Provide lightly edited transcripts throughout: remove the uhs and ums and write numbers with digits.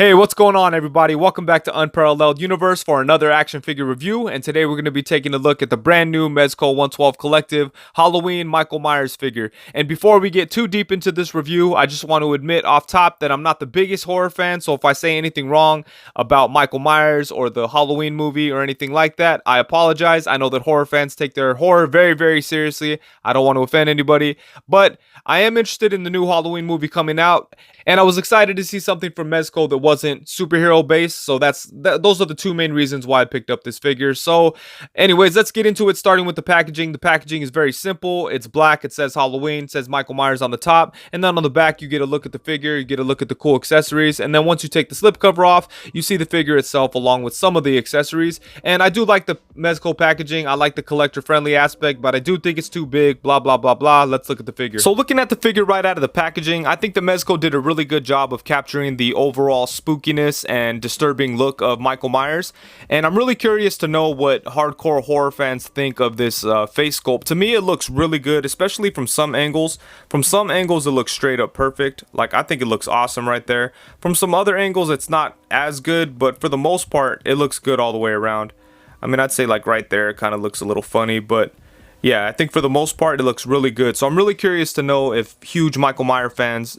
Hey, what's going on, everybody? Welcome back to Unparalleled Universe for another action figure review. And today we're going to be taking a look at the brand new Mezco 112 Collective Halloween Michael Myers figure. And before we get too deep into this review, I just want to admit off top that I'm not the biggest horror fan. So if I say anything wrong about Michael Myers or the Halloween movie or anything like that, I apologize. I know that horror fans take their horror very, very seriously. I don't want to offend anybody, but I am interested in the new Halloween movie coming out. And I was excited to see something from Mezco that wasn't superhero based. So those are the two main reasons why I picked up this figure. So anyways, let's get into it, starting with the packaging. The packaging is very simple. It's black. It says Halloween. It says Michael Myers on the top. And then on the back, you get a look at the figure. You get a look at the cool accessories. And then once you take the slipcover off, you see the figure itself along with some of the accessories. And I do like the Mezco packaging. I like the collector friendly aspect, but I do think it's too big. Blah, blah, blah, blah. Let's look at the figure. So looking at the figure right out of the packaging, I think the Mezco did a really good job of capturing the overall spookiness and disturbing look of Michael Myers. And I'm really curious to know what hardcore horror fans think of this face sculpt. To me, it looks really good, especially from some angles. From some angles, it looks straight up perfect. Like, I think it looks awesome right there. From some other angles, it's not as good, but for the most part, it looks good all the way around. I mean, I'd say like right there, it kind of looks a little funny, but yeah, I think for the most part, it looks really good. So I'm really curious to know if huge Michael Myers fans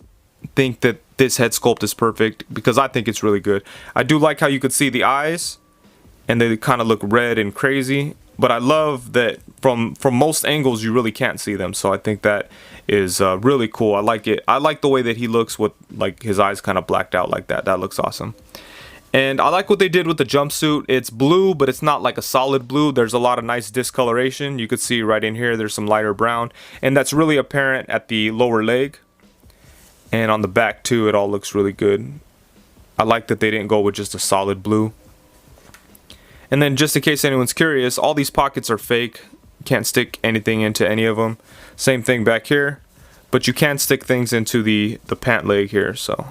think that this head sculpt is perfect, because I think it's really good. I do like how you could see the eyes and they kind of look red and crazy, but I love that from most angles you really can't see them. So I think that is really cool. I like it. I like the way that he looks with like his eyes kind of blacked out like that. That looks awesome. And I like what they did with the jumpsuit. It's blue, but it's not like a solid blue. There's a lot of nice discoloration. You could see right in here, there's some lighter brown, and that's really apparent at the lower leg. And on the back too, it all looks really good. I like that they didn't go with just a solid blue. And then just in case anyone's curious, all these pockets are fake. You can't stick anything into any of them. Same thing back here, but you can stick things into the pant leg here, so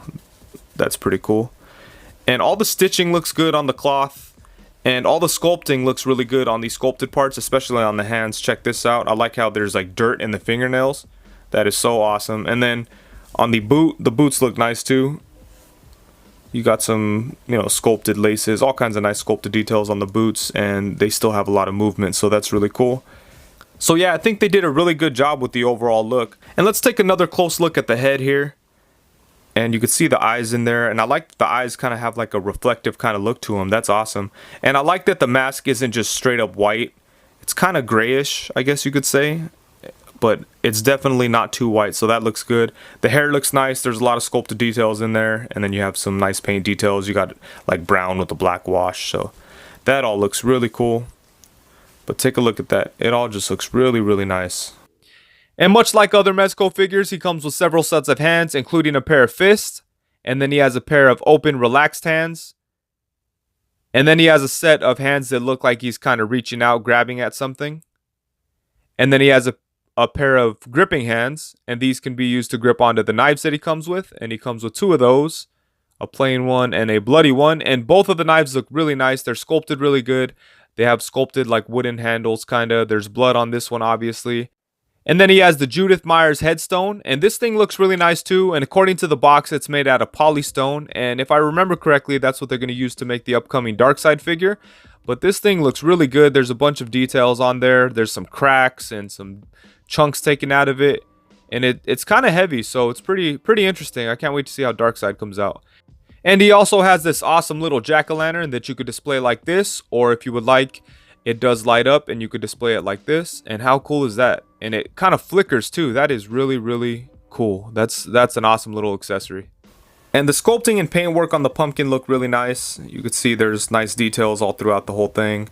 that's pretty cool. And all the stitching looks good on the cloth, and all the sculpting looks really good on these sculpted parts, especially on the hands. Check this out. I like how there's like dirt in the fingernails. That is so awesome. And then on the boot, the boots look nice too. You got some, sculpted laces, all kinds of nice sculpted details on the boots, and they still have a lot of movement, so that's really cool. So yeah, I think they did a really good job with the overall look. And let's take another close look at the head here. And you can see the eyes in there, and I like that the eyes kind of have like a reflective kind of look to them. That's awesome. And I like that the mask isn't just straight up white. It's kind of grayish, I guess you could say, but it's definitely not too white, so that looks good. The hair looks nice. There's a lot of sculpted details in there, and then you have some nice paint details. You got like brown with a black wash, so that all looks really cool. But take a look at that. It all just looks really, really nice. And much like other Mezco figures, he comes with several sets of hands, including a pair of fists. And then he has a pair of open, relaxed hands. And then he has a set of hands that look like he's kind of reaching out, grabbing at something. And then he has a pair of gripping hands. And these can be used to grip onto the knives that he comes with. And he comes with two of those. A plain one and a bloody one. And both of the knives look really nice. They're sculpted really good. They have sculpted like wooden handles, kind of. There's blood on this one, obviously. And then he has the Judith Myers headstone, and this thing looks really nice too, and according to the box, it's made out of polystone, and if I remember correctly, that's what they're going to use to make the upcoming Darkseid figure. But this thing looks really good. There's a bunch of details on there. There's some cracks and some chunks taken out of it, and it's kind of heavy, so it's pretty interesting. I can't wait to see how Darkseid comes out. And he also has this awesome little jack-o'-lantern that you could display like this, or if you would like, it does light up and you could display it like this. And how cool is that? And it kind of flickers too. That is really, really cool. That's an awesome little accessory. And the sculpting and paintwork on the pumpkin look really nice. You could see there's nice details all throughout the whole thing.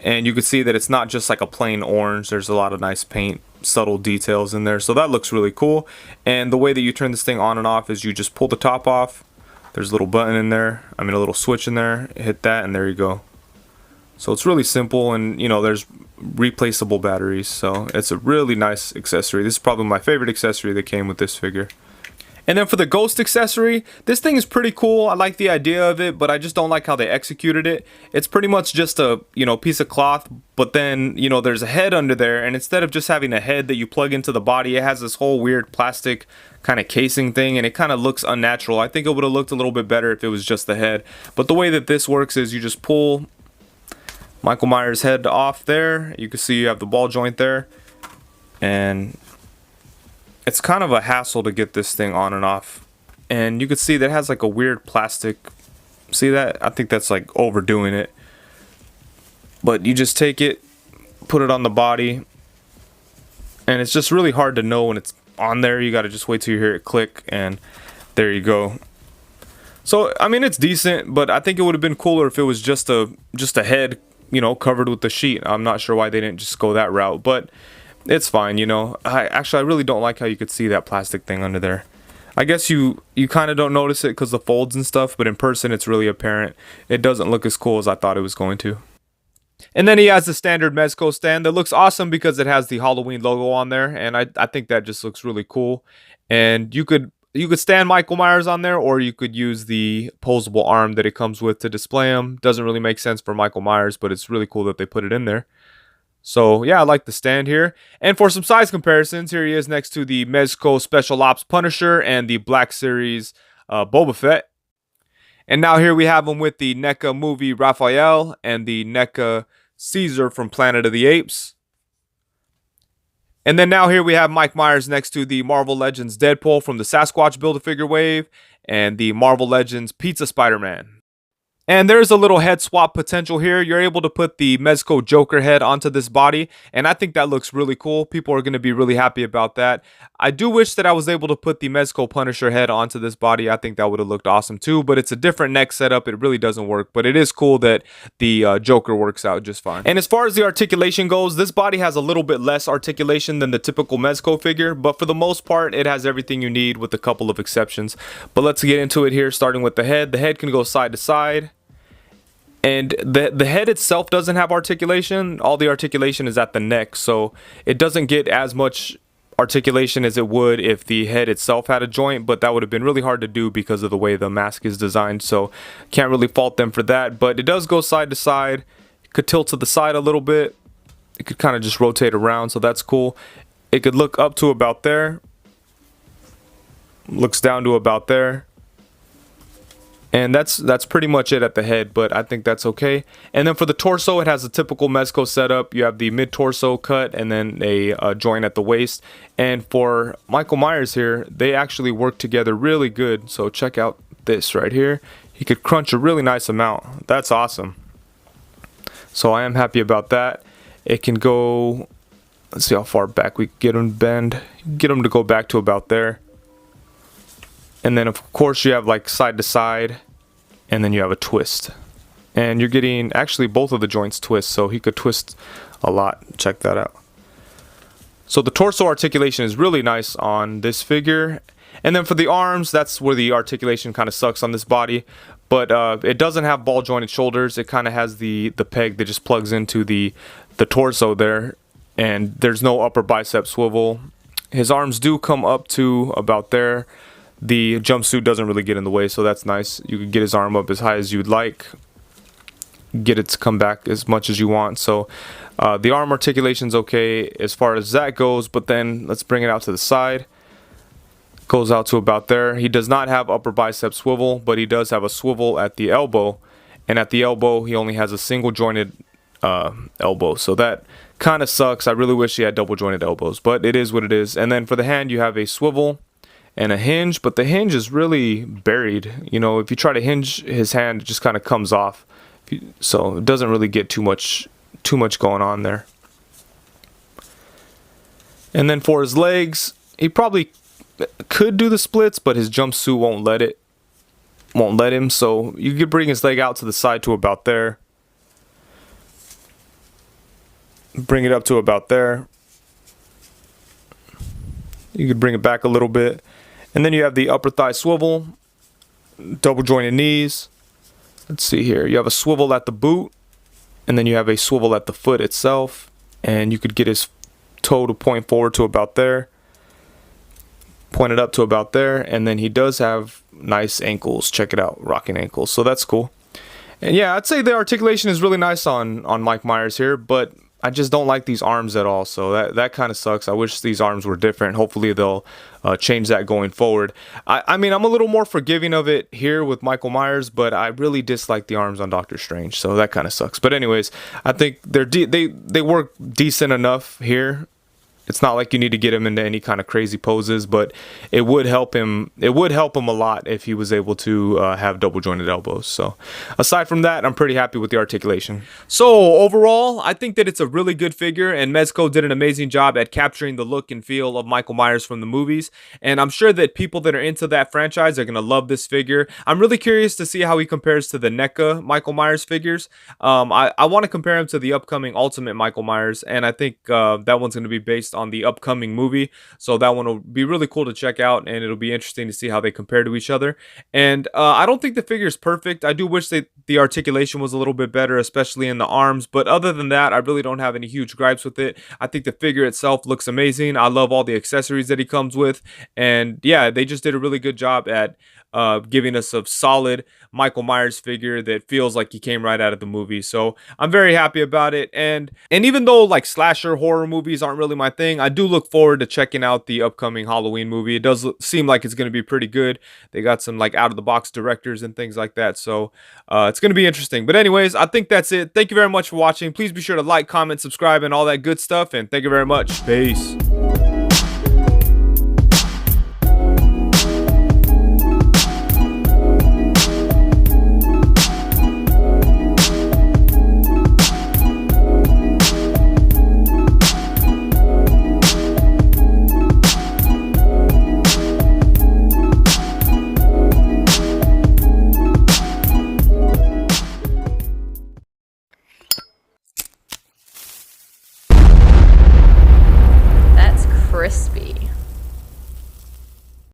And you could see that it's not just like a plain orange. There's a lot of nice paint, subtle details in there. So that looks really cool. And the way that you turn this thing on and off is you just pull the top off. There's a little button in there. I mean, a little switch in there. Hit that and there you go. So it's really simple, and there's replaceable batteries, so it's a really nice accessory. This is probably my favorite accessory that came with this figure. And then for the ghost accessory, this thing is pretty cool. I like the idea of it, but I just don't like how they executed it. It's pretty much just a, piece of cloth, but then, there's a head under there, and instead of just having a head that you plug into the body, it has this whole weird plastic kind of casing thing, and it kind of looks unnatural. I think it would have looked a little bit better if it was just the head. But the way that this works is you just pull Michael Myers' head off there. You can see you have the ball joint there, and it's kind of a hassle to get this thing on and off. And you can see that it has like a weird plastic. See that? I think that's like overdoing it. But you just take it, put it on the body, and it's just really hard to know when it's on there. You got to just wait till you hear it click, and there you go. So I mean, it's decent, but I think it would have been cooler if it was just a head, covered with the sheet. I'm not sure why they didn't just go that route, but it's fine, I really don't like how you could see that plastic thing under there. I guess you kind of don't notice it because the folds and stuff, but in person it's really apparent. It doesn't look as cool as I thought it was going to. And then he has the standard Mezco stand that looks awesome because it has the Halloween logo on there, and I think that just looks really cool. And you could stand Michael Myers on there, or you could use the posable arm that it comes with to display him. Doesn't really make sense for Michael Myers, but it's really cool that they put it in there. So yeah, I like the stand here. And for some size comparisons, here he is next to the Mezco Special Ops Punisher and the Black Series Boba Fett. And now here we have him with the NECA movie Raphael and the NECA Caesar from Planet of the Apes. And then now here we have Mike Myers next to the Marvel Legends Deadpool from the Sasquatch Build-A-Figure wave and the Marvel Legends Pizza Spider-Man. And there's a little head swap potential here. You're able to put the Mezco Joker head onto this body, and I think that looks really cool. People are going to be really happy about that. I do wish that I was able to put the Mezco Punisher head onto this body. I think that would have looked awesome too, but it's a different neck setup. It really doesn't work, but it is cool that the Joker works out just fine. And as far as the articulation goes, this body has a little bit less articulation than the typical Mezco figure, but for the most part, it has everything you need with a couple of exceptions. But let's get into it here, starting with the head. The head can go side to side. And the head itself doesn't have articulation. All the articulation is at the neck, so it doesn't get as much articulation as it would if the head itself had a joint, but that would have been really hard to do because of the way the mask is designed, so can't really fault them for that. But it does go side to side. It could tilt to the side a little bit. It could kind of just rotate around, so that's cool. It could look up to about there. Looks down to about there. And that's pretty much it at the head, but I think that's okay. And then for the torso, it has a typical Mezco setup. You have the mid-torso cut and then a joint at the waist. And for Michael Myers here, they actually work together really good. So check out this right here. He could crunch a really nice amount. That's awesome. So I am happy about that. It can go, let's see how far back we can get him to bend. Get him to go back to about there. And then of course you have like side to side, and then you have a twist. And you're getting actually both of the joints twist, so he could twist a lot. Check that out. So the torso articulation is really nice on this figure. And then for the arms, that's where the articulation kind of sucks on this body. But it doesn't have ball jointed shoulders. It kind of has the peg that just plugs into the torso there. And there's no upper bicep swivel. His arms do come up to about there. The jumpsuit doesn't really get in the way, so that's nice. You can get his arm up as high as you'd like. Get it to come back as much as you want. So the arm articulation's okay as far as that goes, but then let's bring it out to the side. Goes out to about there. He does not have upper bicep swivel, but he does have a swivel at the elbow. And at the elbow, he only has a single jointed elbow. So that kind of sucks. I really wish he had double jointed elbows, but it is what it is. And then for the hand, you have a swivel and a hinge, but the hinge is really buried. You know, if you try to hinge his hand, it just kind of comes off. So it doesn't really get too much going on there. And then for his legs, he probably could do the splits, but his jumpsuit won't let him. So you could bring his leg out to the side to about there. Bring it up to about there. You could bring it back a little bit. And then you have the upper thigh swivel, double jointed knees. Let's see here. You have a swivel at the boot, and then you have a swivel at the foot itself. And you could get his toe to point forward to about there. pointed up to about there, and then he does have nice ankles. Check it out, rocking ankles, so that's cool. And yeah, I'd say the articulation is really nice on Mike Myers here, but I just don't like these arms at all, so that kind of sucks. I wish these arms were different. Hopefully they'll change that going forward. I mean, I'm a little more forgiving of it here with Michael Myers, but I really dislike the arms on Doctor Strange, so that kind of sucks. But anyways, I think they work decent enough here. It's not like you need to get him into any kind of crazy poses, but it would help him. It would help him a lot if he was able to have double jointed elbows. So aside from that, I'm pretty happy with the articulation. So overall, I think that it's a really good figure, and Mezco did an amazing job at capturing the look and feel of Michael Myers from the movies. And I'm sure that people that are into that franchise are going to love this figure. I'm really curious to see how he compares to the NECA Michael Myers figures. I want to compare him to the upcoming Ultimate Michael Myers, and I think that one's going to be based on the upcoming movie, so that one will be really cool to check out, and it'll be interesting to see how they compare to each other. And I don't think the figure is perfect. I do wish that the articulation was a little bit better, especially in the arms, but other than that, I really don't have any huge gripes with it. I think the figure itself looks amazing. I love all the accessories that he comes with, and yeah, they just did a really good job at giving us a solid Michael Myers figure that feels like he came right out of the movie. So I'm very happy about it. And even though like slasher horror movies aren't really my thing, I do look forward to checking out the upcoming Halloween movie. It does seem like it's going to be pretty good. They got some like out of the box directors and things like that. So it's going to be interesting. But anyways, I think that's it. Thank you very much for watching. Please be sure to like, comment, subscribe, and all that good stuff. And thank you very much. Peace.